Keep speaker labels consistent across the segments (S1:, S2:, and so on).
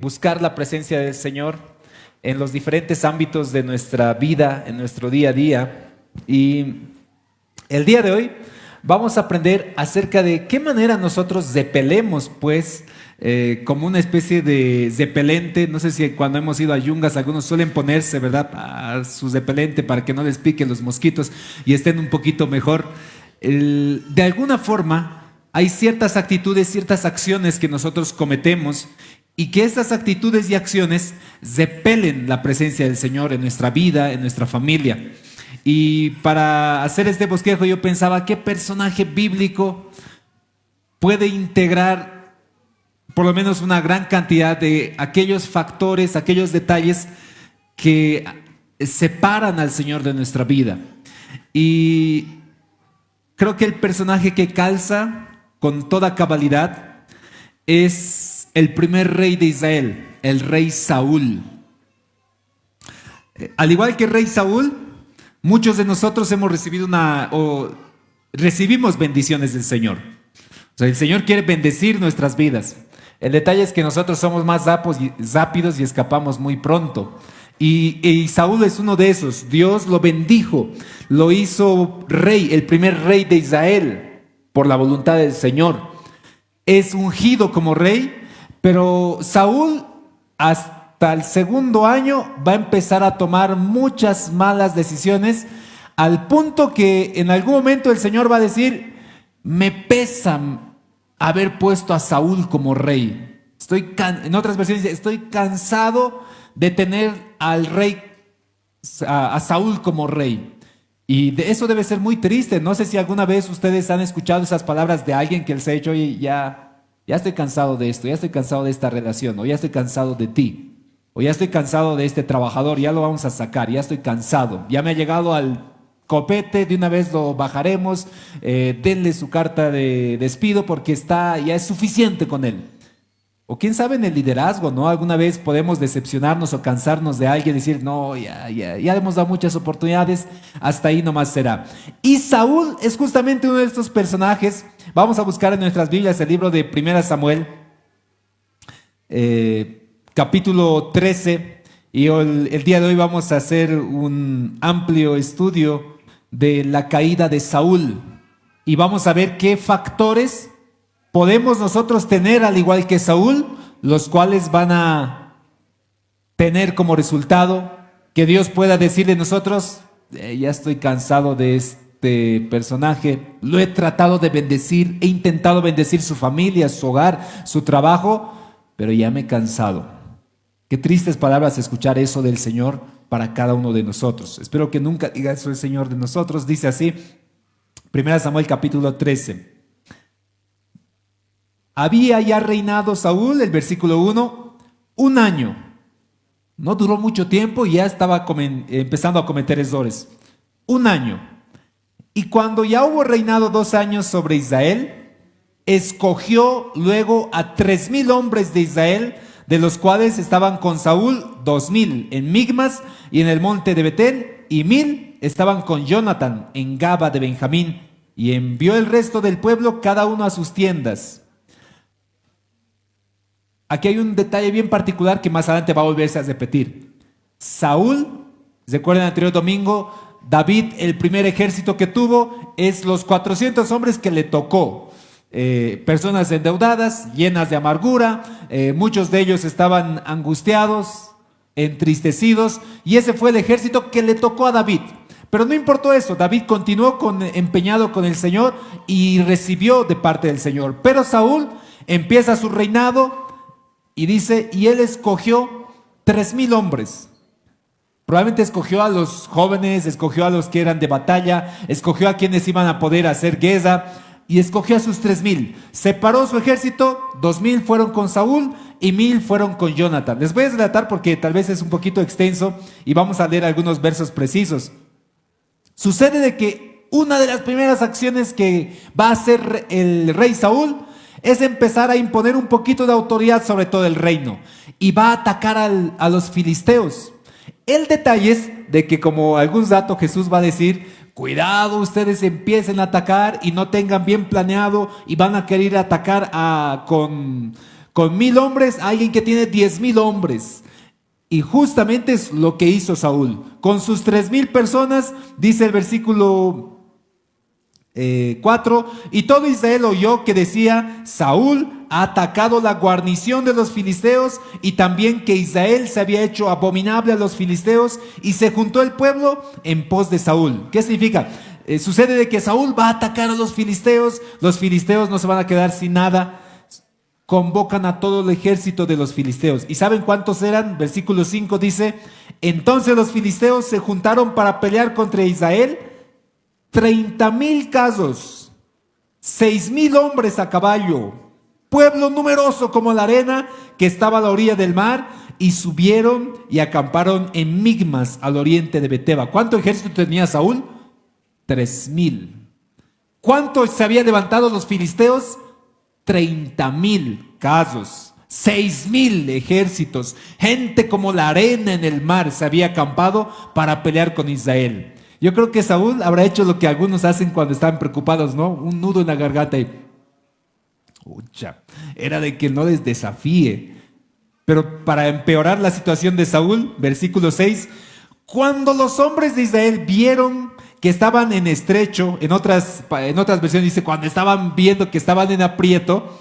S1: buscar la presencia del Señor en los diferentes ámbitos de nuestra vida, en nuestro día a día. Y el día de hoy vamos a aprender acerca de qué manera nosotros repelemos, pues, como una especie de repelente. No sé si cuando hemos ido a yungas algunos suelen ponerse, ¿verdad?, a su repelente para que no les piquen los mosquitos y estén un poquito mejor. De alguna forma hay ciertas actitudes, ciertas acciones que nosotros cometemos y que estas actitudes y acciones repelen la presencia del Señor en nuestra vida, en nuestra familia. Y para hacer este bosquejo yo pensaba, ¿qué personaje bíblico puede integrar por lo menos una gran cantidad de aquellos factores, aquellos detalles que separan al Señor de nuestra vida? Y creo que el personaje que calza con toda cabalidad es el primer rey de Israel, el rey Saúl. Al igual que el rey Saúl, muchos de nosotros hemos recibido recibimos bendiciones del Señor. O sea, el Señor quiere bendecir nuestras vidas. El detalle es que nosotros somos más rápidos y escapamos muy pronto. Y Saúl es uno de esos. Dios lo bendijo, lo hizo rey, el primer rey de Israel, por la voluntad del Señor. Es ungido como rey, pero Saúl hasta el segundo año va a empezar a tomar muchas malas decisiones, al punto que en algún momento el Señor va a decir: me pesa haber puesto a Saúl como rey. En otras versiones dice: estoy cansado de tener al rey, a Saúl como rey. Y eso debe ser muy triste. No sé si alguna vez ustedes han escuchado esas palabras de alguien que les ha dicho: oye, ya estoy cansado de esto, ya estoy cansado de esta relación, o ya estoy cansado de ti, o ya estoy cansado de este trabajador, ya lo vamos a sacar, ya estoy cansado, ya me ha llegado al copete, de una vez lo bajaremos, denle su carta de despido porque ya es suficiente con él. O quién sabe en el liderazgo, ¿no? Alguna vez podemos decepcionarnos o cansarnos de alguien y decir: no, ya hemos dado muchas oportunidades, hasta ahí nomás será. Y Saúl es justamente uno de estos personajes. Vamos a buscar en nuestras Biblias el libro de 1 Samuel, capítulo 13, y el día de hoy vamos a hacer un amplio estudio de la caída de Saúl y vamos a ver qué factores podemos nosotros tener al igual que Saúl, los cuales van a tener como resultado que Dios pueda decir de nosotros: ya estoy cansado de este personaje, lo he tratado de bendecir, he intentado bendecir su familia, su hogar, su trabajo, pero ya me he cansado. Qué tristes palabras escuchar eso del Señor para cada uno de nosotros. Espero que nunca diga eso el Señor de nosotros. Dice así, 1 Samuel capítulo 13. Había ya reinado Saúl, el versículo 1, un año. No duró mucho tiempo y ya estaba empezando a cometer errores. Un año. Y cuando ya hubo reinado 2 años sobre Israel, escogió luego a 3,000 hombres de Israel, de los cuales estaban con Saúl 2,000 en Migmas y en el monte de Betel, y 1,000 estaban con Jonathan en Gaba de Benjamín, y envió el resto del pueblo cada uno a sus tiendas. Aquí hay un detalle bien particular que más adelante va a volverse a repetir. Saúl, recuerden el anterior domingo, David, el primer ejército que tuvo es los 400 hombres que le tocó. Personas endeudadas, llenas de amargura, muchos de ellos estaban angustiados, entristecidos, y ese fue el ejército que le tocó a David. Pero no importó eso, David continuó empeñado con el Señor y recibió de parte del Señor. Pero Saúl empieza su reinado y dice: y él escogió 3,000 hombres. Probablemente escogió a los jóvenes, escogió a los que eran de batalla, escogió a quienes iban a poder hacer guerra, y escogió a sus 3,000. Separó su ejército, 2,000 fueron con Saúl y 1,000 fueron con Jonathan. Les voy a relatar porque tal vez es un poquito extenso y vamos a leer algunos versos precisos. Sucede de que una de las primeras acciones que va a hacer el rey Saúl es empezar a imponer un poquito de autoridad sobre todo el reino y va a atacar a los filisteos. El detalle es de que, como algún dato Jesús va a decir: cuidado, ustedes empiecen a atacar y no tengan bien planeado y van a querer atacar con con 1000 hombres a alguien que tiene 10,000 hombres. Y justamente es lo que hizo Saúl. Con sus 3,000 personas, dice el versículo 4, y todo Israel oyó que decía: Saúl ha atacado la guarnición de los filisteos, y también que Israel se había hecho abominable a los filisteos, y se juntó el pueblo en pos de Saúl. ¿Qué significa? Sucede de que Saúl va a atacar a los filisteos no se van a quedar sin nada, convocan a todo el ejército de los filisteos. ¿Y saben cuántos eran? Versículo 5 dice: entonces los filisteos se juntaron para pelear contra Israel, 30,000 carros, 6,000 hombres a caballo, pueblo numeroso como la arena que estaba a la orilla del mar, y subieron y acamparon en Migmas, al oriente de Beteba. ¿Cuánto ejército tenía Saúl? 3,000. ¿Cuántos se habían levantado los filisteos? 30,000 carros, 6,000 ejércitos, gente como la arena en el mar se había acampado para pelear con Israel. Yo creo que Saúl habrá hecho lo que algunos hacen cuando están preocupados, ¿no? Un nudo en la garganta y... Ucha, era de que no les desafíe. Pero para empeorar la situación de Saúl, versículo 6, cuando los hombres de Israel vieron que estaban en estrecho, en otras versiones dice, cuando estaban viendo que estaban en aprieto,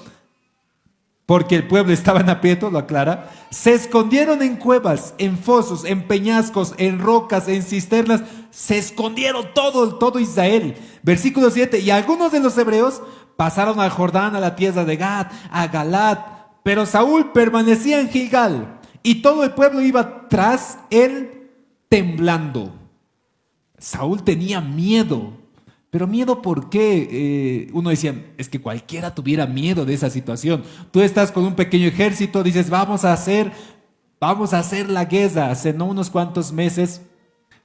S1: porque el pueblo estaba en aprieto, lo aclara, se escondieron en cuevas, en fosos, en peñascos, en rocas, en cisternas, se escondieron todo Israel. Versículo 7, y algunos de los hebreos pasaron al Jordán, a la tierra de Gad, a Galat, pero Saúl permanecía en Gilgal, y todo el pueblo iba tras él temblando. Saúl tenía miedo. Pero miedo, ¿por qué? Uno decía, es que cualquiera tuviera miedo de esa situación. Tú estás con un pequeño ejército, dices, vamos a hacer la guerra. Hace no unos cuantos meses,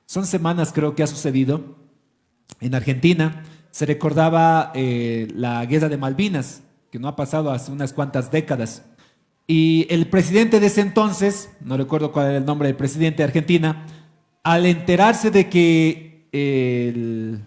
S1: son semanas creo que ha sucedido, en Argentina se recordaba la guerra de Malvinas, que no ha pasado hace unas cuantas décadas. Y el presidente de ese entonces, no recuerdo cuál era el nombre del presidente de Argentina, al enterarse de que el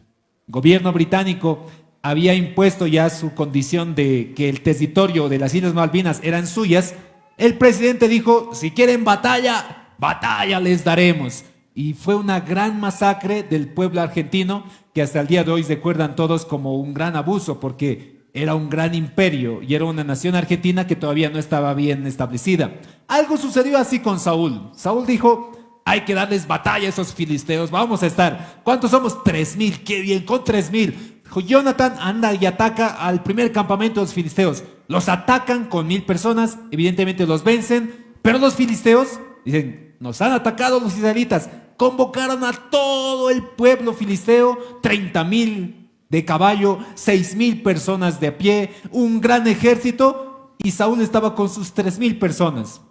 S1: gobierno británico había impuesto ya su condición de que el territorio de las Islas Malvinas eran suyas, el presidente dijo, si quieren batalla, batalla les daremos. Y fue una gran masacre del pueblo argentino que hasta el día de hoy recuerdan todos como un gran abuso, porque era un gran imperio y era una nación argentina que todavía no estaba bien establecida. Algo sucedió así con Saúl. Saúl dijo, hay que darles batalla a esos filisteos, vamos a estar. ¿Cuántos somos? 3,000, qué bien, con 3,000. Jonathan anda y ataca al primer campamento de los filisteos. Los atacan con 1,000 personas, evidentemente los vencen, pero los filisteos dicen, nos han atacado los israelitas. Convocaron a todo el pueblo filisteo, 30,000 de caballo, 6,000 personas de a pie, un gran ejército, y Saúl estaba con sus 3,000 personas.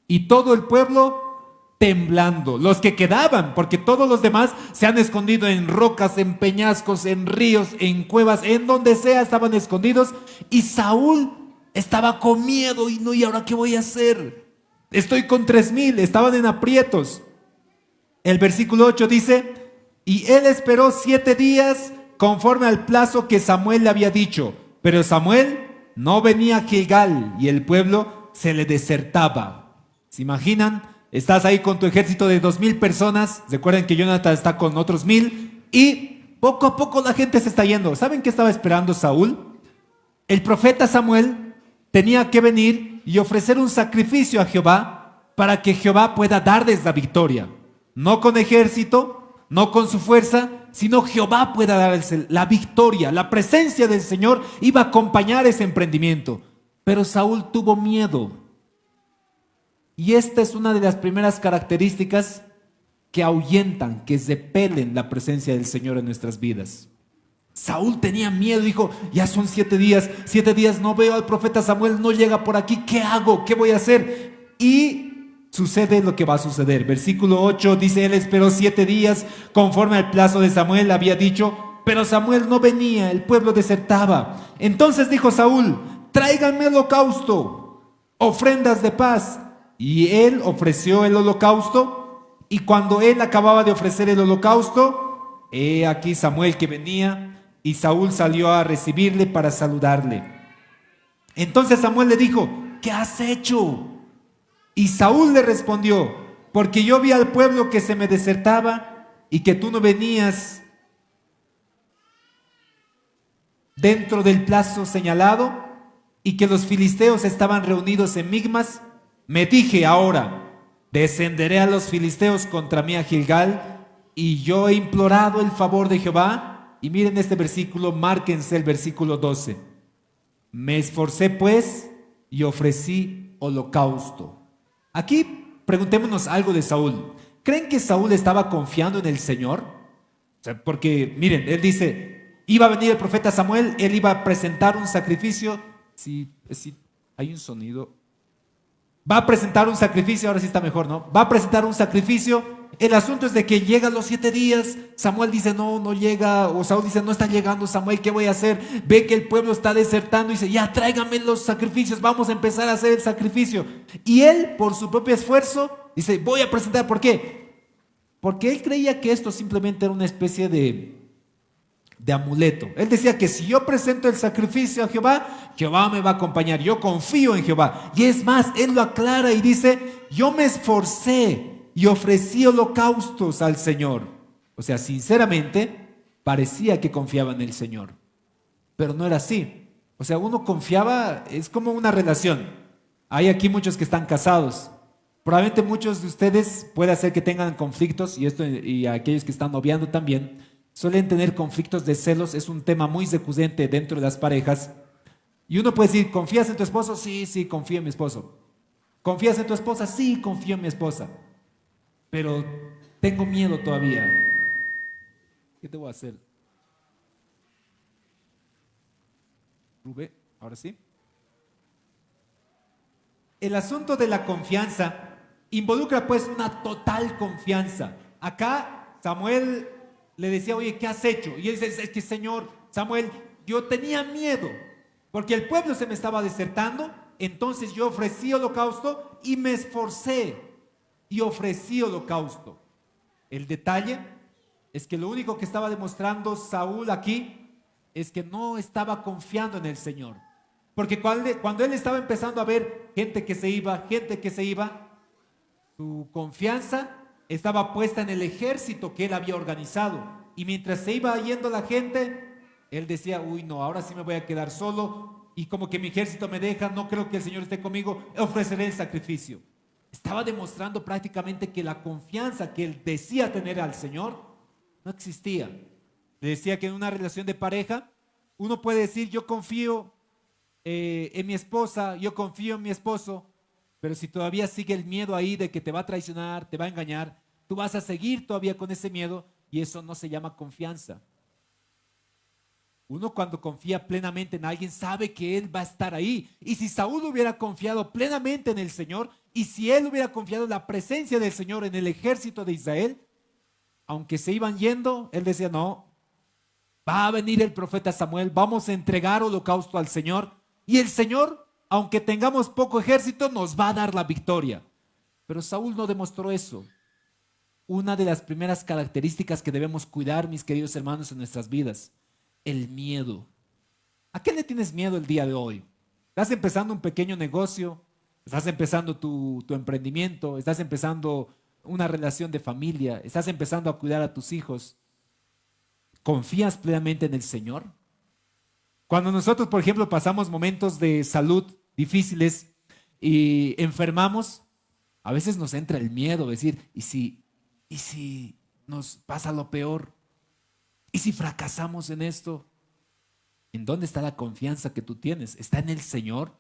S1: Y todo el pueblo temblando, los que quedaban, porque todos los demás se han escondido en rocas, en peñascos, en ríos, en cuevas, en donde sea estaban escondidos, y Saúl estaba con miedo y no, ¿y ahora qué voy a hacer? Estoy con 3,000, estaban en aprietos. El versículo 8 dice, y él esperó 7 días conforme al plazo que Samuel le había dicho, pero Samuel no venía a Gilgal y el pueblo se le desertaba. ¿Se imaginan? Estás ahí con tu ejército de 2,000 personas. Recuerden que Jonathan está con otros 1,000 y poco a poco la gente se está yendo. ¿Saben qué estaba esperando Saúl? El profeta Samuel tenía que venir y ofrecer un sacrificio a Jehová para que Jehová pueda darles la victoria. No con ejército, no con su fuerza, sino Jehová pueda darles la victoria. La presencia del Señor iba a acompañar ese emprendimiento. Pero Saúl tuvo miedo. Y esta es una de las primeras características que ahuyentan, que repelen la presencia del Señor en nuestras vidas. Saúl tenía miedo, dijo, ya son 7 días no veo al profeta Samuel, no llega por aquí, ¿qué hago? ¿Qué voy a hacer? Y sucede lo que va a suceder. Versículo 8 dice, él esperó 7 días conforme al plazo de Samuel había dicho, pero Samuel no venía, el pueblo desertaba. Entonces dijo Saúl, tráiganme holocausto, ofrendas de paz. Y él ofreció el holocausto, y cuando él acababa de ofrecer el holocausto, he aquí Samuel que venía, y Saúl salió a recibirle para saludarle. Entonces Samuel le dijo, ¿qué has hecho? Y Saúl le respondió, porque yo vi al pueblo que se me desertaba y que tú no venías dentro del plazo señalado y que los filisteos estaban reunidos en Migmas. Me dije ahora, descenderé a los filisteos contra mí a Gilgal, y yo he implorado el favor de Jehová. Y miren este versículo, márquense el versículo 12. Me esforcé pues y ofrecí holocausto. Aquí preguntémonos algo de Saúl. ¿Creen que Saúl estaba confiando en el Señor? O sea, porque miren, él dice, iba a venir el profeta Samuel, él iba a presentar un sacrificio. Si hay un sonido. Va a presentar un sacrificio, ahora sí está mejor, ¿no? Va a presentar un sacrificio. El asunto es de que llegan los 7 días, Samuel dice no llega, o Saúl dice no está llegando Samuel, ¿qué voy a hacer? Ve que el pueblo está desertando y dice ya tráigame los sacrificios, vamos a empezar a hacer el sacrificio. Y él por su propio esfuerzo dice voy a presentar, ¿por qué? Porque él creía que esto simplemente era una especie de amuleto. Él decía que si yo presento el sacrificio a Jehová, Jehová me va a acompañar, yo confío en Jehová. Y es más, él lo aclara y dice, yo me esforcé y ofrecí holocaustos al Señor. O sea, sinceramente, parecía que confiaba en el Señor, pero no era así. O sea, uno confiaba, es como una relación. Hay aquí muchos que están casados. Probablemente muchos de ustedes puede hacer que tengan conflictos, y aquellos que están noviando también, suelen tener conflictos de celos. Es un tema muy recurrente dentro de las parejas. Y uno puede decir, ¿confías en tu esposo? Sí, confío en mi esposo. ¿Confías en tu esposa? Sí, confío en mi esposa. Pero tengo miedo todavía. ¿Qué te voy a hacer? Rubén, ahora sí. El asunto de la confianza involucra pues una total confianza. Acá Samuel le decía, oye, ¿qué has hecho? Y él dice, es que Señor, Samuel, yo tenía miedo, porque el pueblo se me estaba desertando, entonces yo ofrecí holocausto y me esforcé y ofrecí holocausto. El detalle es que lo único que estaba demostrando Saúl aquí es que no estaba confiando en el Señor. Porque cuando él estaba empezando a ver gente que se iba, su confianza estaba puesta en el ejército que él había organizado. Y mientras se iba yendo la gente, él decía, uy no, ahora sí me voy a quedar solo y como que mi ejército me deja, no creo que el Señor esté conmigo, ofreceré el sacrificio. Estaba demostrando prácticamente que la confianza que él decía tener al Señor no existía. Le decía que en una relación de pareja, uno puede decir, yo confío en mi esposa, yo confío en mi esposo, pero si todavía sigue el miedo ahí de que te va a traicionar, te va a engañar, tú vas a seguir todavía con ese miedo y eso no se llama confianza. Uno cuando confía plenamente en alguien sabe que él va a estar ahí. Y si Saúl hubiera confiado plenamente en el Señor, y si él hubiera confiado en la presencia del Señor en el ejército de Israel, aunque se iban yendo, él decía, no, va a venir el profeta Samuel, vamos a entregar holocausto al Señor, y el Señor, aunque tengamos poco ejército, nos va a dar la victoria. Pero Saúl no demostró eso. Una de las primeras características que debemos cuidar, mis queridos hermanos, en nuestras vidas, el miedo. ¿A qué le tienes miedo el día de hoy? ¿Estás empezando un pequeño negocio? ¿Estás empezando tu emprendimiento? ¿Estás empezando una relación de familia? ¿Estás empezando a cuidar a tus hijos? ¿Confías plenamente en el Señor? Cuando nosotros, por ejemplo, pasamos momentos de salud difíciles y enfermamos, a veces nos entra el miedo, decir, ¿y si nos pasa lo peor? ¿Y si fracasamos en esto? ¿En dónde está la confianza que tú tienes? ¿Está en el Señor?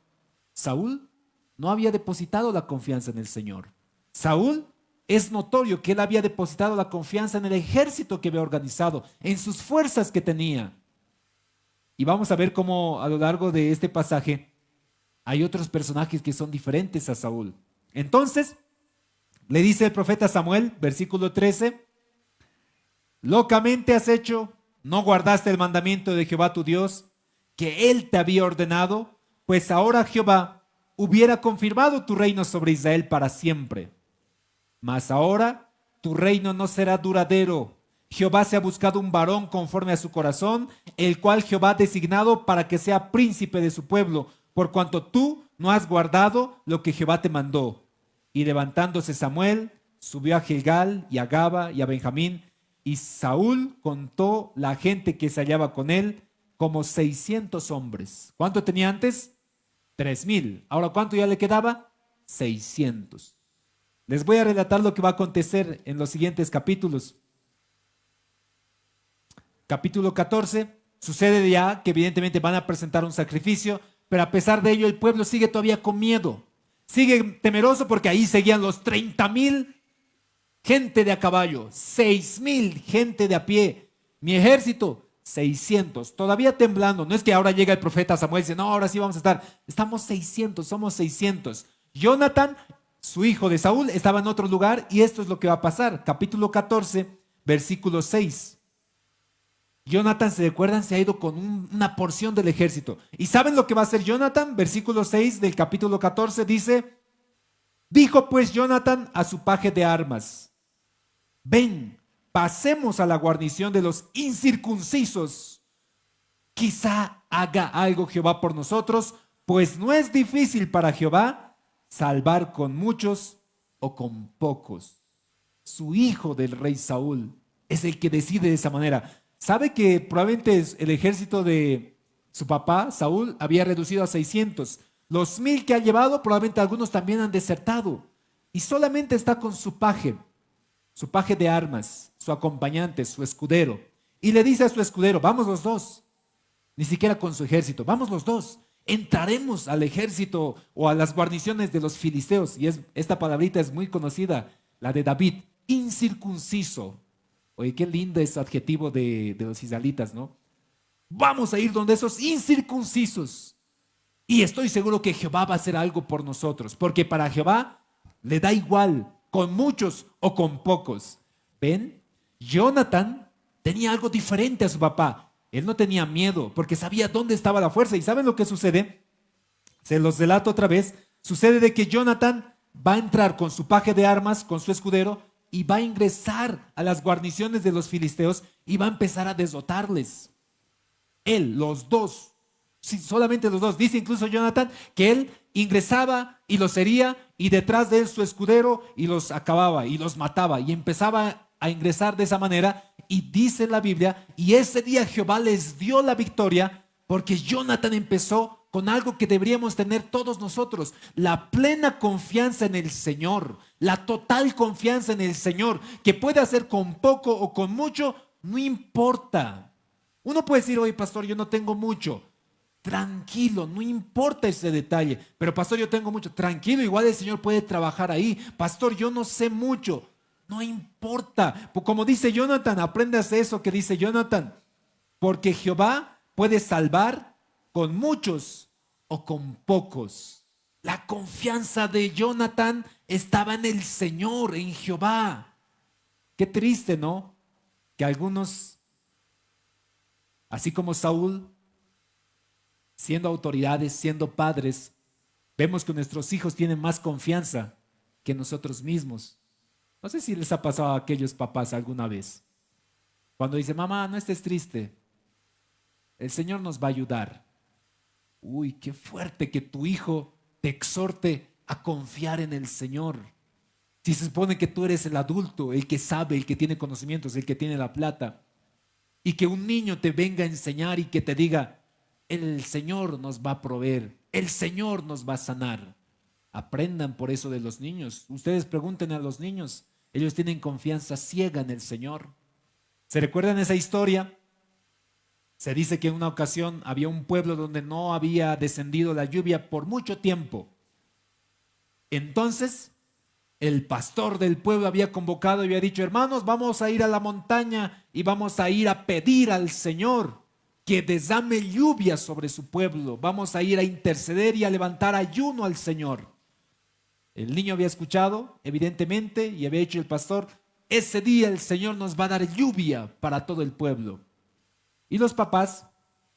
S1: Saúl no había depositado la confianza en el Señor. Saúl es notorio que él había depositado la confianza en el ejército que había organizado, en sus fuerzas que tenía. Y vamos a ver cómo a lo largo de este pasaje hay otros personajes que son diferentes a Saúl. Entonces, le dice el profeta Samuel, versículo 13, locamente has hecho, no guardaste el mandamiento de Jehová tu Dios, que él te había ordenado, pues ahora Jehová hubiera confirmado tu reino sobre Israel para siempre. Mas ahora tu reino no será duradero. Jehová se ha buscado un varón conforme a su corazón, el cual Jehová ha designado para que sea príncipe de su pueblo, por cuanto tú no has guardado lo que Jehová te mandó. Y levantándose Samuel, subió a Gilgal y a Gaba y a Benjamín, y Saúl contó la gente que se hallaba con él como 600 hombres. ¿Cuánto tenía antes? 3,000. Ahora, ¿cuánto ya le quedaba? 600. Les voy a relatar lo que va a acontecer en los siguientes capítulos. Capítulo 14, sucede ya que evidentemente van a presentar un sacrificio, pero a pesar de ello el pueblo sigue todavía con miedo. Sigue temeroso porque ahí seguían los 30,000 gente de a caballo, 6,000 gente de a pie. Mi ejército, 600, todavía temblando. No es que ahora llega el profeta Samuel y dice, no, ahora sí vamos a estar. Estamos 600, somos 600. Jonathan, su hijo de Saúl, estaba en otro lugar y esto es lo que va a pasar. Capítulo 14, versículo 6. Jonathan, ¿se recuerdan? Se ha ido con una porción del ejército. ¿Y saben lo que va a hacer Jonathan? Versículo 6 del capítulo 14 dice, dijo pues Jonathan a su paje de armas, ven, pasemos a la guarnición de los incircuncisos. Quizá haga algo Jehová por nosotros, pues no es difícil para Jehová salvar con muchos o con pocos. Su hijo del rey Saúl es el que decide de esa manera. ¿Sabe que probablemente el ejército de su papá, Saúl, había reducido a 600? Los 1,000 que ha llevado, probablemente algunos también han desertado. Y solamente está con su paje de armas, su acompañante, su escudero. Y le dice a su escudero, vamos los dos. Ni siquiera con su ejército, vamos los dos. Entraremos al ejército o a las guarniciones de los filisteos. Y esta palabrita es muy conocida, la de David, incircunciso. Oye, qué lindo ese adjetivo de los israelitas, ¿no? Vamos a ir donde esos incircuncisos. Y estoy seguro que Jehová va a hacer algo por nosotros, porque para Jehová le da igual, con muchos o con pocos. ¿Ven? Jonathan tenía algo diferente a su papá. Él no tenía miedo, porque sabía dónde estaba la fuerza. ¿Y saben lo que sucede? Se los relato otra vez. Sucede de que Jonathan va a entrar con su paje de armas, con su escudero, y va a ingresar a las guarniciones de los filisteos y va a empezar a derrotarles. Él, los dos, sí, solamente los dos. Dice incluso Jonathan que él ingresaba y los hería y detrás de él su escudero y los acababa y los mataba y empezaba a ingresar de esa manera. Y dice la Biblia, y ese día Jehová les dio la victoria porque Jonathan empezó con algo que deberíamos tener todos nosotros, la plena confianza en el Señor, la total confianza en el Señor, que puede hacer con poco o con mucho, no importa. Uno puede decir, oye pastor, yo no tengo mucho. Tranquilo, no importa ese detalle. Pero pastor, yo tengo mucho. Tranquilo, igual el Señor puede trabajar ahí. Pastor, yo no sé mucho. No importa. Como dice Jonathan, aprendas eso que dice Jonathan. Porque Jehová puede salvar con muchos o con pocos. La confianza de Jonathan estaba en el Señor, en Jehová. Qué triste, ¿no? Que algunos, así como Saúl, siendo autoridades, siendo padres, vemos que nuestros hijos tienen más confianza que nosotros mismos. No sé si les ha pasado a aquellos papás alguna vez. Cuando dice, mamá, no estés triste, el Señor nos va a ayudar. Uy, qué fuerte que tu hijo te exhorte a confiar en el Señor. Si se supone que tú eres el adulto, el que sabe, el que tiene conocimientos, el que tiene la plata, y que un niño te venga a enseñar y que te diga, el Señor nos va a proveer, el Señor nos va a sanar. Aprendan por eso de los niños. Ustedes pregunten a los niños, ellos tienen confianza ciega en el Señor. ¿Se recuerdan esa historia? Se dice que en una ocasión había un pueblo donde no había descendido la lluvia por mucho tiempo. Entonces, el pastor del pueblo había convocado y había dicho, hermanos, vamos a ir a la montaña y vamos a ir a pedir al Señor que desame lluvia sobre su pueblo. Vamos a ir a interceder y a levantar ayuno al Señor. El niño había escuchado, evidentemente, y había dicho el pastor, ese día el Señor nos va a dar lluvia para todo el pueblo. Y los papás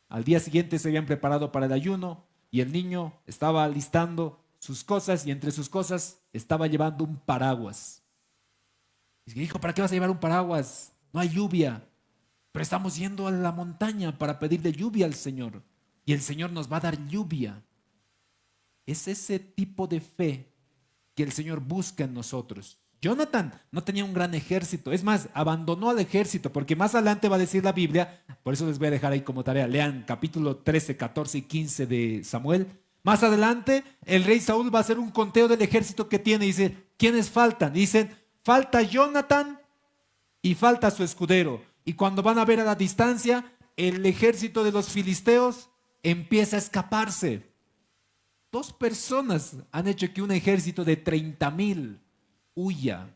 S1: al día siguiente se habían preparado para el ayuno y el niño estaba listando sus cosas y entre sus cosas estaba llevando un paraguas. Y dijo, ¿para qué vas a llevar un paraguas? No hay lluvia, pero estamos yendo a la montaña para pedirle lluvia al Señor y el Señor nos va a dar lluvia. Es ese tipo de fe que el Señor busca en nosotros. Jonathan no tenía un gran ejército, es más, abandonó al ejército, porque más adelante va a decir la Biblia, por eso les voy a dejar ahí como tarea, lean capítulo 13, 14 y 15 de Samuel. Más adelante, el rey Saúl va a hacer un conteo del ejército que tiene y dice, ¿quiénes faltan? Dicen, falta Jonathan y falta su escudero. Y cuando van a ver a la distancia, el ejército de los filisteos empieza a escaparse. 2 personas han hecho que un ejército de 30,000 huya,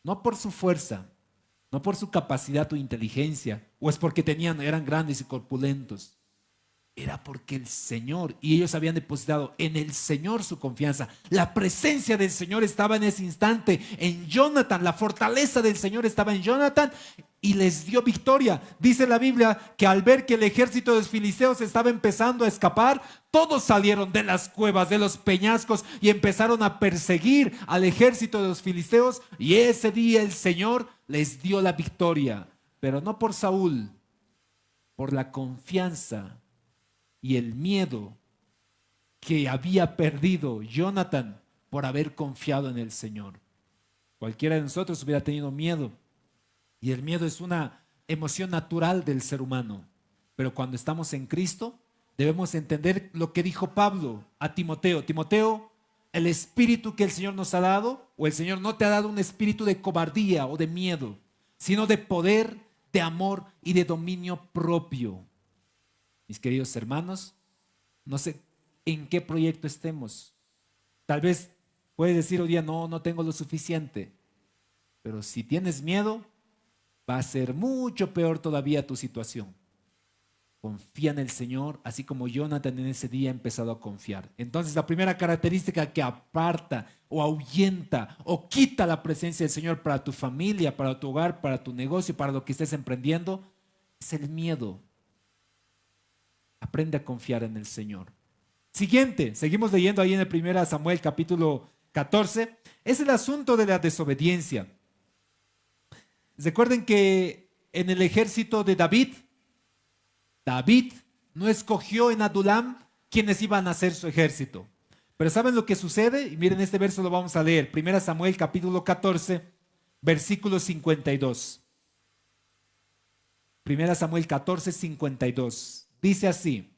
S1: no por su fuerza, no por su capacidad o inteligencia, o es porque eran grandes y corpulentos. Era porque el Señor, y ellos habían depositado en el Señor su confianza. La presencia del Señor estaba en ese instante en Jonathan, la fortaleza del Señor estaba en Jonathan y les dio victoria. Dice la Biblia que al ver que el ejército de los filisteos estaba empezando a escapar, todos salieron de las cuevas, de los peñascos y empezaron a perseguir al ejército de los filisteos, y ese día el Señor les dio la victoria, pero no por Saúl, por la confianza y el miedo que había perdido Jonathan por haber confiado en el Señor. Cualquiera de nosotros hubiera tenido miedo, y el miedo es una emoción natural del ser humano, pero cuando estamos en Cristo debemos entender lo que dijo Pablo a Timoteo. Timoteo, el espíritu que el Señor nos ha dado, o el Señor no te ha dado un espíritu de cobardía o de miedo, sino de poder, de amor y de dominio propio. Mis queridos hermanos, no sé en qué proyecto estemos. Tal vez puedes decir hoy día, no tengo lo suficiente. Pero si tienes miedo, va a ser mucho peor todavía tu situación. Confía en el Señor, así como Jonathan en ese día ha empezado a confiar. Entonces, la primera característica que aparta o ahuyenta o quita la presencia del Señor para tu familia, para tu hogar, para tu negocio, para lo que estés emprendiendo, es el miedo. Aprende a confiar en el Señor. Siguiente, seguimos leyendo ahí en el 1 Samuel capítulo 14, es el asunto de la desobediencia. Recuerden que en el ejército de David no escogió en Adulam quienes iban a ser su ejército. Pero ¿saben lo que sucede? Y miren, este verso lo vamos a leer. 1 Samuel capítulo 14, versículo 52. 1 Samuel 14, 52. Dice así: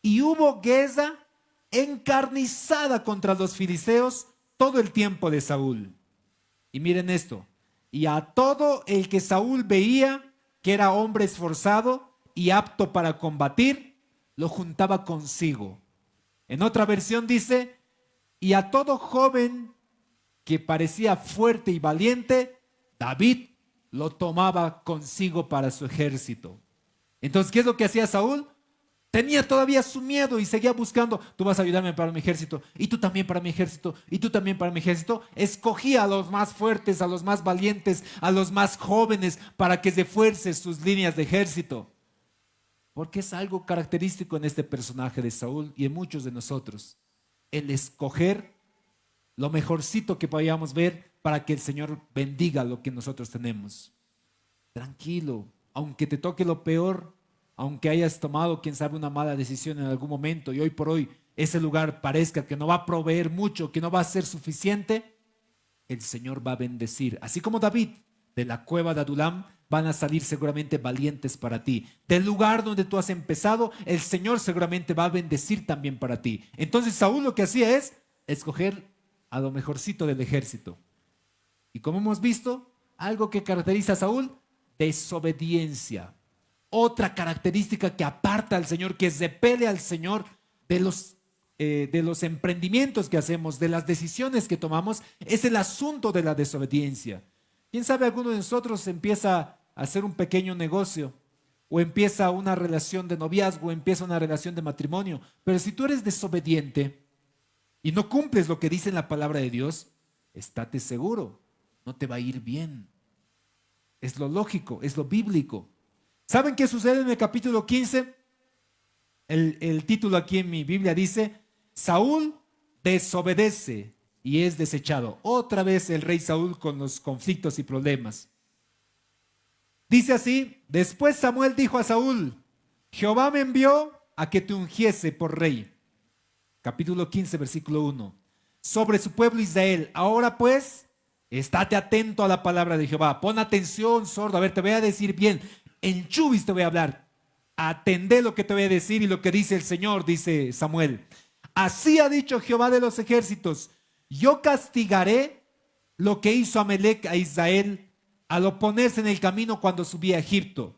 S1: y hubo guerra encarnizada contra los filisteos todo el tiempo de Saúl. Y miren esto: y a todo el que Saúl veía que era hombre esforzado y apto para combatir, lo juntaba consigo. En otra versión dice: y a todo joven que parecía fuerte y valiente, David lo tomaba consigo para su ejército. Entonces, ¿qué es lo que hacía Saúl? Tenía todavía su miedo y seguía buscando, tú vas a ayudarme para mi ejército, y tú también para mi ejército, y tú también para mi ejército. Escogía a los más fuertes, a los más valientes, a los más jóvenes, para que refuerce sus líneas de ejército. Porque es algo característico en este personaje de Saúl y en muchos de nosotros, el escoger lo mejorcito que podamos ver para que el Señor bendiga lo que nosotros tenemos. Tranquilo, aunque te toque lo peor, aunque hayas tomado, quién sabe, una mala decisión en algún momento y hoy por hoy ese lugar parezca que no va a proveer mucho, que no va a ser suficiente, el Señor va a bendecir. Así como David, de la cueva de Adulam van a salir seguramente valientes para ti. Del lugar donde tú has empezado, el Señor seguramente va a bendecir también para ti. Entonces Saúl lo que hacía es escoger a lo mejorcito del ejército. Y como hemos visto, algo que caracteriza a Saúl: desobediencia. Otra característica que aparta al Señor, que repele al Señor de los emprendimientos que hacemos, de las decisiones que tomamos, es el asunto de la desobediencia. ¿Quién sabe, alguno de nosotros empieza a hacer un pequeño negocio, o empieza una relación de noviazgo, o empieza una relación de matrimonio, pero si tú eres desobediente y no cumples lo que dice en la palabra de Dios, estate seguro, no te va a ir bien. Es lo lógico, es lo bíblico. ¿Saben qué sucede en el capítulo 15? El título aquí en mi Biblia dice: Saúl desobedece y es desechado. Otra vez el rey Saúl con los conflictos y problemas. Dice así: después Samuel dijo a Saúl: Jehová me envió a que te ungiese por rey. capítulo 15, versículo 1. Sobre su pueblo Israel. Ahora pues, estate atento a la palabra de Jehová. Pon atención, sordo. A ver, te voy a decir bien. En chubis te voy a hablar. Atendé lo que te voy a decir y lo que dice el Señor, dice Samuel. Así ha dicho Jehová de los ejércitos. Yo castigaré lo que hizo Amalec a Israel al oponerse en el camino cuando subía a Egipto.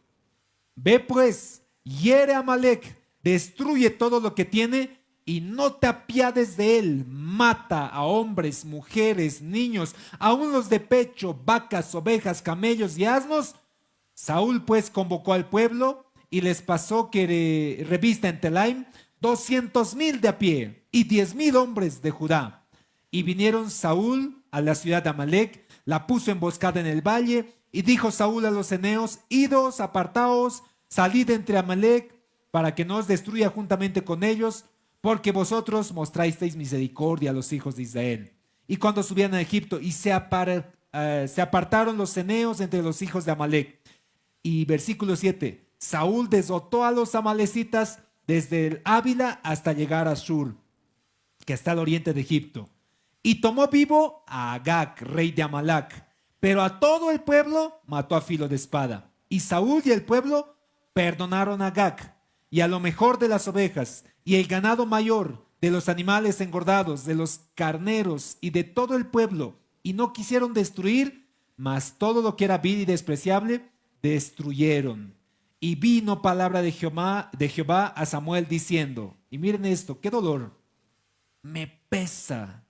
S1: Ve pues, hiere a Amalec, destruye todo lo que tiene y no te apiades de él. Mata a hombres, mujeres, niños, aun los de pecho, vacas, ovejas, camellos y asnos. Saúl pues convocó al pueblo y les pasó que revista en Telaim 200,000 de a pie y 10,000 hombres de Judá. Y vinieron Saúl a la ciudad de Amalec, la puso emboscada en el valle, y dijo Saúl a los eneos: idos, apartaos, salid entre Amalec, para que no os destruya juntamente con ellos, porque vosotros mostrasteis misericordia a los hijos de Israel. Y cuando subían a Egipto, y se apartaron los eneos entre los hijos de Amalec. Y versículo 7, Saúl derrotó a los amalecitas desde el Ávila hasta llegar a Shur, que está al oriente de Egipto. Y tomó vivo a Agag, rey de Amalac, pero a todo el pueblo mató a filo de espada. Y Saúl y el pueblo perdonaron a Agag, y a lo mejor de las ovejas, y el ganado mayor, de los animales engordados, de los carneros, y de todo el pueblo, y no quisieron destruir, mas todo lo que era vil y despreciable, destruyeron. Y vino palabra de Jehová a Samuel diciendo, y miren esto, qué dolor, me pesa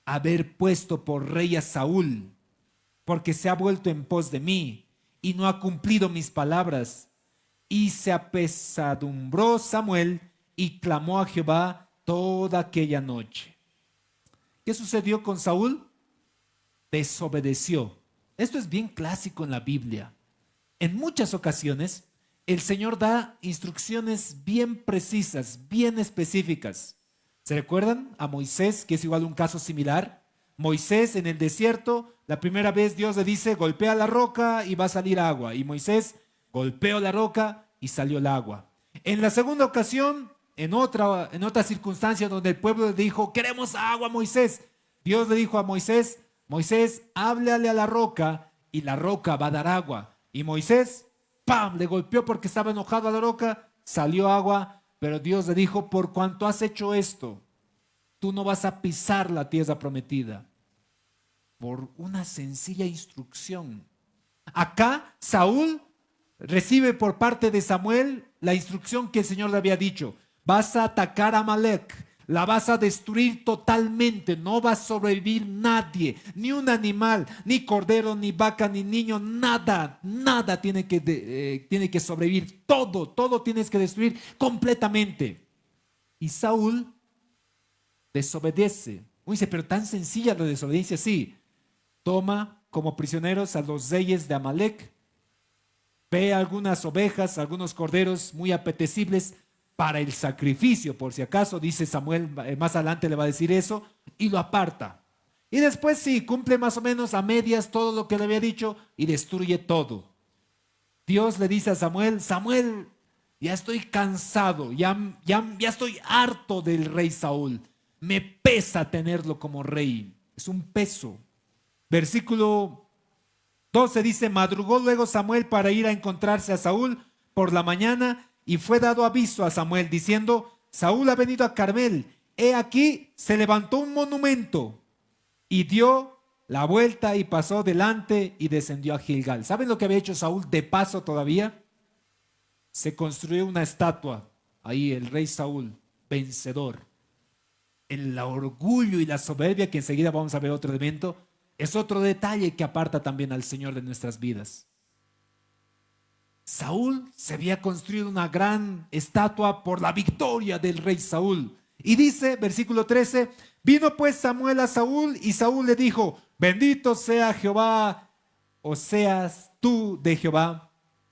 S1: haber puesto por rey a Saúl, porque se ha vuelto en pos de mí y no ha cumplido mis palabras. Y se apesadumbró Samuel y clamó a Jehová toda aquella noche. ¿Qué sucedió con Saúl? Desobedeció. Esto es bien clásico en la Biblia. En muchas ocasiones, el Señor da instrucciones bien precisas, bien específicas. ¿Se recuerdan a Moisés, que es igual un caso similar? Moisés en el desierto, la primera vez Dios le dice, golpea la roca y va a salir agua. Y Moisés golpeó la roca y salió el agua. En la segunda ocasión, en otra circunstancia donde el pueblo le dijo, queremos agua, Moisés. Dios le dijo a Moisés, Moisés, háblale a la roca y la roca va a dar agua. Y Moisés, ¡pam!, le golpeó porque estaba enojado a la roca, salió agua. Pero Dios le dijo, por cuanto has hecho esto, tú no vas a pisar la tierra prometida. Por una sencilla instrucción. Acá Saúl recibe por parte de Samuel la instrucción que el Señor le había dicho. Vas a atacar a Amalec, la vas a destruir totalmente, no va a sobrevivir nadie, ni un animal, ni cordero, ni vaca, ni niño, nada tiene que sobrevivir, todo tienes que destruir completamente. Y Saúl desobedece. Uy, dice, pero tan sencilla la desobediencia, sí. Toma como prisioneros a los reyes de Amalec, ve algunas ovejas, algunos corderos muy apetecibles para el sacrificio, por si acaso, dice Samuel, más adelante le va a decir eso, y lo aparta. Y después sí, cumple más o menos a medias todo lo que le había dicho y destruye todo. Dios le dice a Samuel, Samuel, ya estoy cansado, ya estoy harto del rey Saúl. Me pesa tenerlo como rey, es un peso. Versículo 12 dice, madrugó luego Samuel para ir a encontrarse a Saúl por la mañana, y fue dado aviso a Samuel diciendo, Saúl ha venido a Carmel, he aquí se levantó un monumento, y dio la vuelta y pasó delante y descendió a Gilgal. ¿Saben lo que había hecho Saúl de paso todavía? Se construyó una estatua, ahí el rey Saúl, vencedor. El orgullo y la soberbia, que enseguida vamos a ver otro elemento, es otro detalle que aparta también al Señor de nuestras vidas. Saúl se había construido una gran estatua por la victoria del rey Saúl. Y dice, versículo 13, vino pues Samuel a Saúl y Saúl le dijo, bendito sea Jehová, o seas tú de Jehová.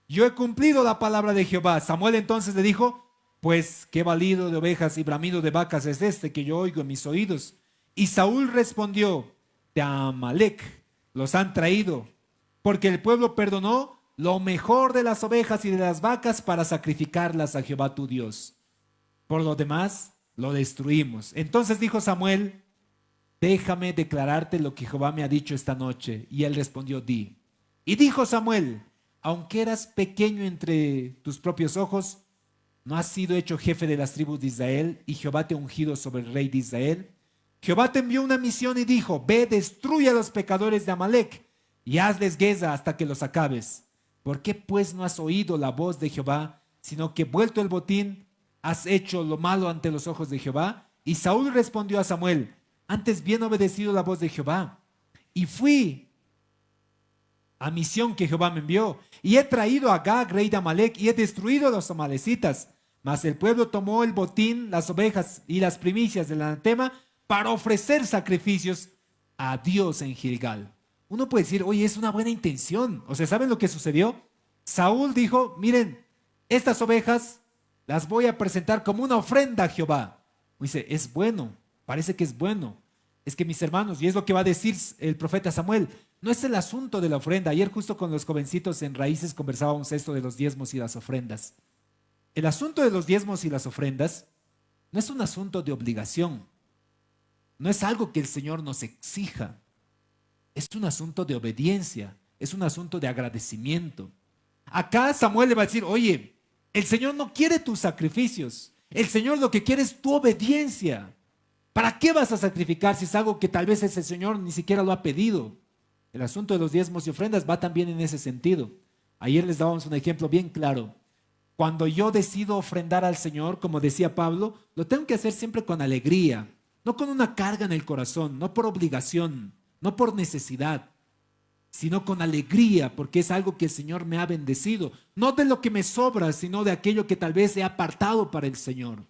S1: Yo he cumplido la palabra de Jehová. Samuel entonces le dijo, pues qué balido de ovejas y bramido de vacas es este que yo oigo en mis oídos. Y Saúl respondió, de Amalec los han traído, porque el pueblo perdonó lo mejor de las ovejas y de las vacas para sacrificarlas a Jehová tu Dios. Por lo demás, lo destruimos. Entonces dijo Samuel: déjame declararte lo que Jehová me ha dicho esta noche. Y él respondió: di. Y dijo Samuel: aunque eras pequeño entre tus propios ojos, ¿no has sido hecho jefe de las tribus de Israel, y Jehová te ha ungido sobre el rey de Israel? Jehová te envió una misión y dijo: ve, destruye a los pecadores de Amalec y hazles guerra hasta que los acabes. ¿Por qué pues no has oído la voz de Jehová, sino que vuelto el botín has hecho lo malo ante los ojos de Jehová? Y Saúl respondió a Samuel: antes bien obedecido la voz de Jehová, y fui a misión que Jehová me envió, y he traído a Agag, rey de Amalec, y he destruido a los amalecitas. Mas el pueblo tomó el botín, las ovejas y las primicias del anatema para ofrecer sacrificios a Dios en Gilgal. Uno puede decir: oye, es una buena intención. O sea, ¿saben lo que sucedió? Saúl dijo: miren, estas ovejas las voy a presentar como una ofrenda a Jehová. Dice: es bueno, parece que es bueno. Es que, mis hermanos, y es lo que va a decir el profeta Samuel, no es el asunto de la ofrenda. Ayer justo con los jovencitos en Raíces conversábamos esto de los diezmos y las ofrendas. El asunto de los diezmos y las ofrendas no es un asunto de obligación. No es algo que el Señor nos exija. Es un asunto de obediencia. Es un asunto de agradecimiento. Acá Samuel le va a decir: oye, el Señor no quiere tus sacrificios. El Señor lo que quiere es tu obediencia. ¿Para qué vas a sacrificar si es algo que tal vez ese Señor ni siquiera lo ha pedido? El asunto de los diezmos y ofrendas va también en ese sentido. Ayer les dábamos un ejemplo bien claro. Cuando yo decido ofrendar al Señor, como decía Pablo, lo tengo que hacer siempre con alegría, no con una carga en el corazón, no por obligación, no por necesidad, sino con alegría, porque es algo que el Señor me ha bendecido, no de lo que me sobra, sino de aquello que tal vez he apartado para el Señor.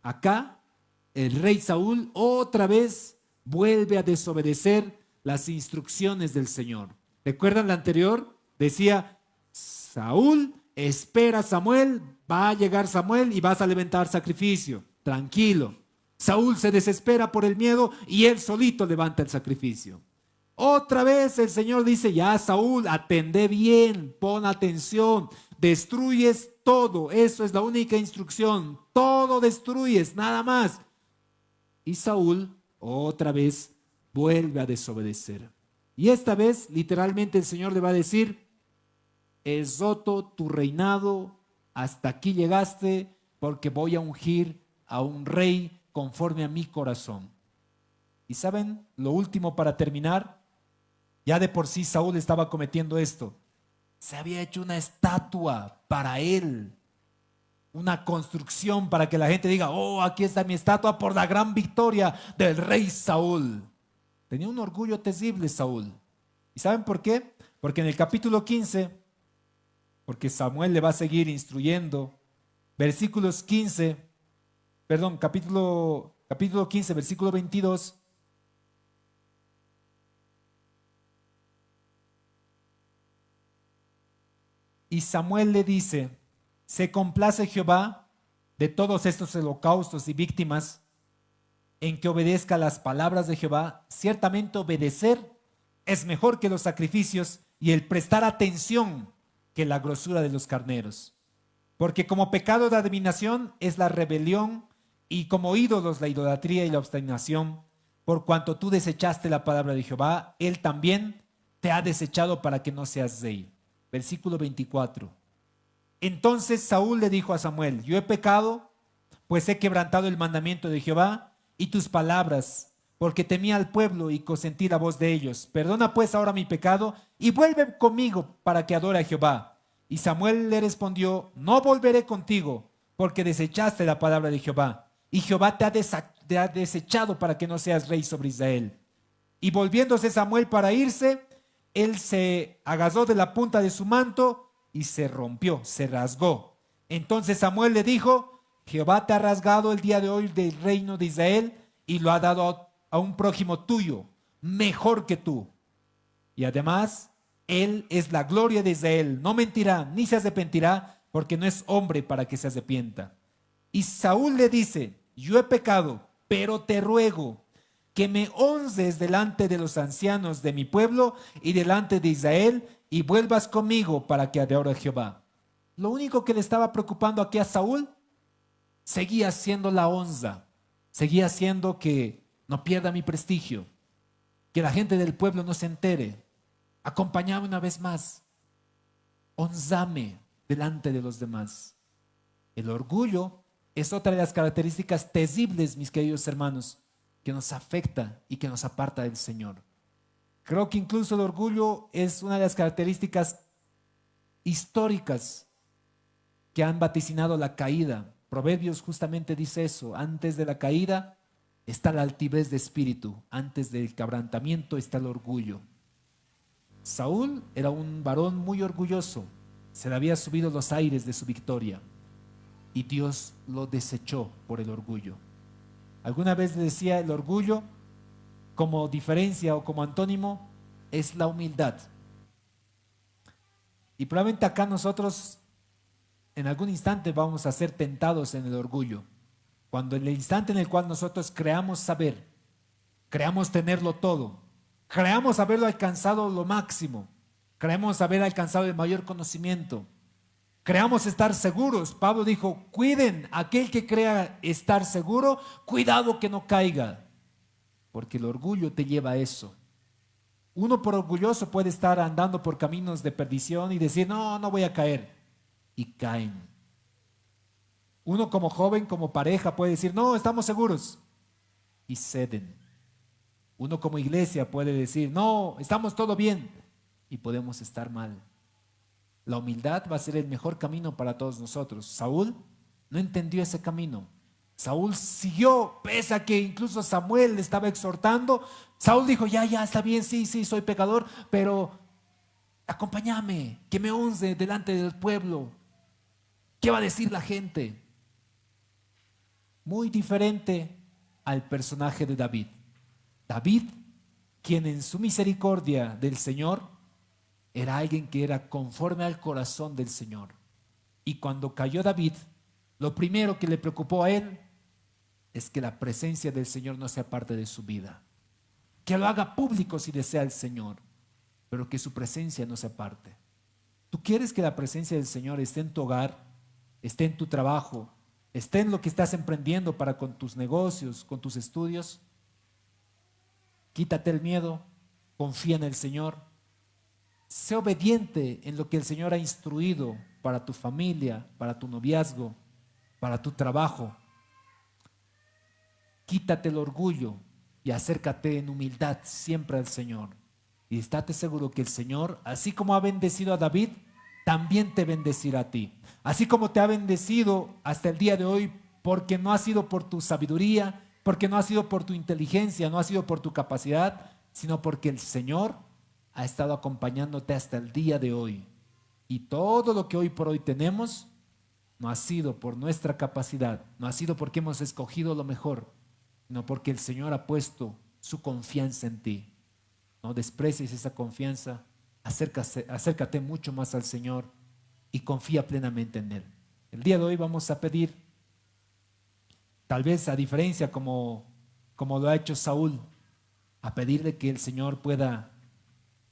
S1: Acá, el rey Saúl otra vez vuelve a desobedecer las instrucciones del Señor. ¿Recuerdan la anterior? Decía: Saúl espera a Samuel, va a llegar Samuel y vas a levantar sacrificio. Tranquilo. Saúl se desespera por el miedo y él solito levanta el sacrificio. Otra vez el Señor dice: ya, Saúl, atende bien, pon atención, destruyes todo. Eso es la única instrucción. Todo destruyes, nada más. Y Saúl otra vez vuelve a desobedecer. Y esta vez literalmente el Señor le va a decir: es roto tu reinado, hasta aquí llegaste, porque voy a ungir a un rey conforme a mi corazón. Y saben, lo último para terminar, ya de por sí Saúl estaba cometiendo esto. Se había hecho una estatua para él, una construcción para que la gente diga: oh, aquí está mi estatua por la gran victoria del rey Saúl. Tenía un orgullo terrible Saúl. ¿Y saben por qué? Porque en el capítulo 15, porque Samuel le va a seguir instruyendo, versículos 15, perdón, capítulo 15, versículo 22. Y Samuel le dice: ¿se complace Jehová de todos estos holocaustos y víctimas en que obedezca las palabras de Jehová? Ciertamente obedecer es mejor que los sacrificios, y el prestar atención que la grosura de los carneros. Porque como pecado de adivinación es la rebelión, y como ídolos la idolatría y la obstinación. Por cuanto tú desechaste la palabra de Jehová, él también te ha desechado para que no seas rey. Versículo 24. Entonces Saúl le dijo a Samuel: yo he pecado, pues he quebrantado el mandamiento de Jehová y tus palabras, porque temía al pueblo y consentí la voz de ellos. Perdona pues ahora mi pecado y vuelve conmigo para que adore a Jehová. Y Samuel le respondió: no volveré contigo, porque desechaste la palabra de Jehová, y Jehová te ha desechado para que no seas rey sobre Israel. Y volviéndose Samuel para irse, él se agarró de la punta de su manto y se rompió, se rasgó. Entonces Samuel le dijo: Jehová te ha rasgado el día de hoy del reino de Israel y lo ha dado a un prójimo tuyo, mejor que tú. Y además, él es la gloria de Israel, no mentirá ni se arrepentirá, porque no es hombre para que se arrepienta. Y Saúl le dice: yo he pecado, pero te ruego que me honres delante de los ancianos de mi pueblo y delante de Israel, y vuelvas conmigo para que adore a Jehová. Lo único que le estaba preocupando aquí a Saúl seguía haciendo la onza, seguía haciendo que no pierda mi prestigio, que la gente del pueblo no se entere. Acompáñame una vez más, honzame delante de los demás. El orgullo es otra de las características terribles, mis queridos hermanos, que nos afecta y que nos aparta del Señor. Creo que incluso el orgullo es una de las características históricas que han vaticinado la caída. Proverbios justamente dice eso: antes de la caída está la altivez de espíritu, antes del quebrantamiento está el orgullo. Saúl era un varón muy orgulloso, se le había subido los aires de su victoria y Dios lo desechó por el orgullo. Alguna vez le decía, el orgullo como diferencia o como antónimo es la humildad. Y probablemente acá nosotros en algún instante vamos a ser tentados en el orgullo. Cuando en el instante en el cual nosotros creamos saber, creamos tenerlo todo, creamos haberlo alcanzado lo máximo, creemos haber alcanzado el mayor conocimiento, creamos estar seguros. Pablo dijo, cuiden aquel que crea estar seguro, cuidado que no caiga, porque el orgullo te lleva a eso. Uno por orgulloso puede estar andando por caminos de perdición y decir, no, no voy a caer, y caen. Uno como joven, como pareja puede decir, no, estamos seguros, y ceden. Uno como iglesia puede decir, no, estamos todo bien, y podemos estar mal. La humildad va a ser el mejor camino para todos nosotros. Saúl no entendió ese camino. Saúl siguió, pese a que incluso Samuel le estaba exhortando. Saúl dijo, ya, está bien, sí, soy pecador, pero acompáñame, que me honre delante del pueblo. ¿Qué va a decir la gente? Muy diferente al personaje de David. David, quien en su misericordia del Señor, era alguien que era conforme al corazón del Señor. Y cuando cayó David, lo primero que le preocupó a él es que la presencia del Señor no sea parte de su vida. Que lo haga público si desea el Señor, pero que su presencia no sea parte. ¿Tú quieres que la presencia del Señor esté en tu hogar, esté en tu trabajo, esté en lo que estás emprendiendo para con tus negocios, con tus estudios? Quítate el miedo, confía en el Señor. Sé obediente en lo que el Señor ha instruido para tu familia, para tu noviazgo, para tu trabajo. Quítate el orgullo y acércate en humildad siempre al Señor. Y estate seguro que el Señor, así como ha bendecido a David, también te bendecirá a ti. Así como te ha bendecido hasta el día de hoy, porque no ha sido por tu sabiduría, porque no ha sido por tu inteligencia, no ha sido por tu capacidad, sino porque el Señor ha estado acompañándote hasta el día de hoy. Y todo lo que hoy por hoy tenemos no ha sido por nuestra capacidad, no ha sido porque hemos escogido lo mejor, sino porque el Señor ha puesto su confianza en ti. No desprecies esa confianza, acércate mucho más al Señor y confía plenamente en Él. El día de hoy vamos a pedir, tal vez a diferencia como lo ha hecho Saúl, a pedirle que el Señor pueda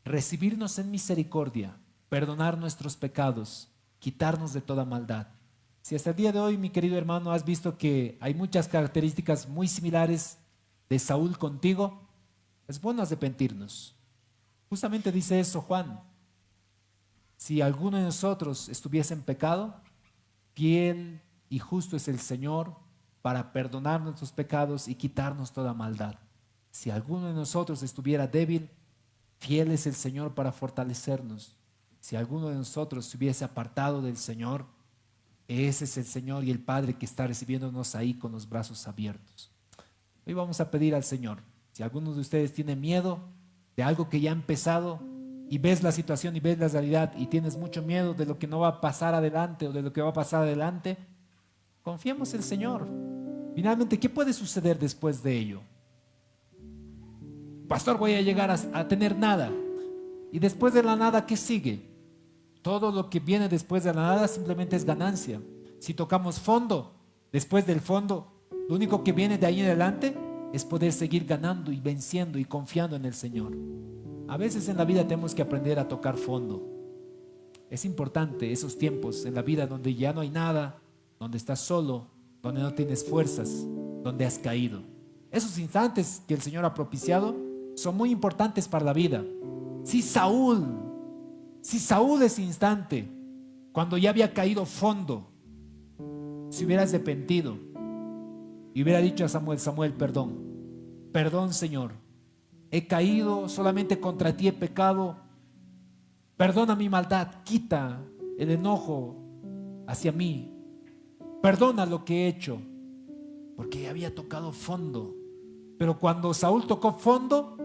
S1: recibirnos en misericordia, perdonar nuestros pecados, quitarnos de toda maldad. Si hasta el día de hoy, mi querido hermano, has visto que hay muchas características muy similares de Saúl contigo, es bueno arrepentirnos. Justamente dice eso Juan: si alguno de nosotros estuviese en pecado, fiel y justo es el Señor para perdonar nuestros pecados y quitarnos toda maldad. Si alguno de nosotros estuviera débil, fiel es el Señor para fortalecernos. Si alguno de nosotros se hubiese apartado del Señor, ese es el Señor y el Padre que está recibiéndonos ahí con los brazos abiertos. Hoy vamos a pedir al Señor, si alguno de ustedes tiene miedo de algo que ya ha empezado y ves la situación y ves la realidad y tienes mucho miedo de lo que no va a pasar adelante o de lo que va a pasar adelante, confiemos en el Señor. Finalmente, ¿qué puede suceder después de ello? Pastor, voy a llegar a tener nada. Y después de la nada, ¿qué sigue? Todo lo que viene después de la nada simplemente es ganancia. Si tocamos fondo, después del fondo, lo único que viene de ahí en adelante es poder seguir ganando y venciendo y confiando en el Señor. A veces en la vida tenemos que aprender a tocar fondo. Es importante esos tiempos en la vida donde ya no hay nada, donde estás solo, donde no tienes fuerzas, donde has caído. Esos instantes que el Señor ha propiciado son muy importantes para la vida. Si Saúl ese instante, cuando ya había caído fondo, se hubiera arrepentido y hubiera dicho a Samuel: Samuel, perdón, perdón Señor, he caído, solamente contra ti he pecado, perdona mi maldad, quita el enojo hacia mí, perdona lo que he hecho, porque había tocado fondo. Pero cuando Saúl tocó fondo,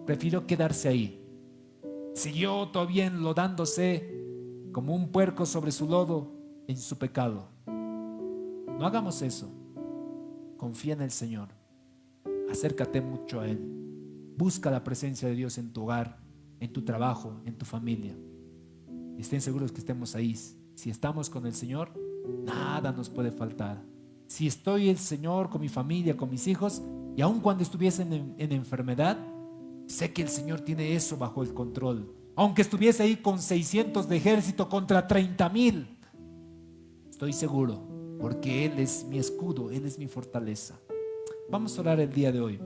S1: prefirió quedarse ahí. Siguió todavía enlodándose como un puerco sobre su lodo en su pecado. No hagamos eso. Confía en el Señor. Acércate mucho a Él. Busca la presencia de Dios en tu hogar, en tu trabajo, en tu familia. Y estén seguros que estemos ahí. Si estamos con el Señor, nada nos puede faltar. Si estoy el Señor con mi familia, con mis hijos, y aun cuando estuviesen en enfermedad, sé que el Señor tiene eso bajo el control. Aunque estuviese ahí con 600 de ejército contra 30,000, estoy seguro, porque Él es mi escudo, Él es mi fortaleza. Vamos a orar el día de hoy.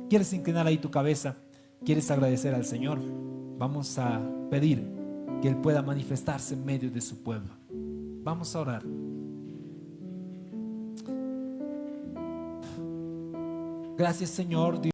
S1: ¿Quieres inclinar ahí tu cabeza? ¿Quieres agradecer al Señor? Vamos a pedir que Él pueda manifestarse en medio de su pueblo. Vamos a orar. Gracias, Señor Dios.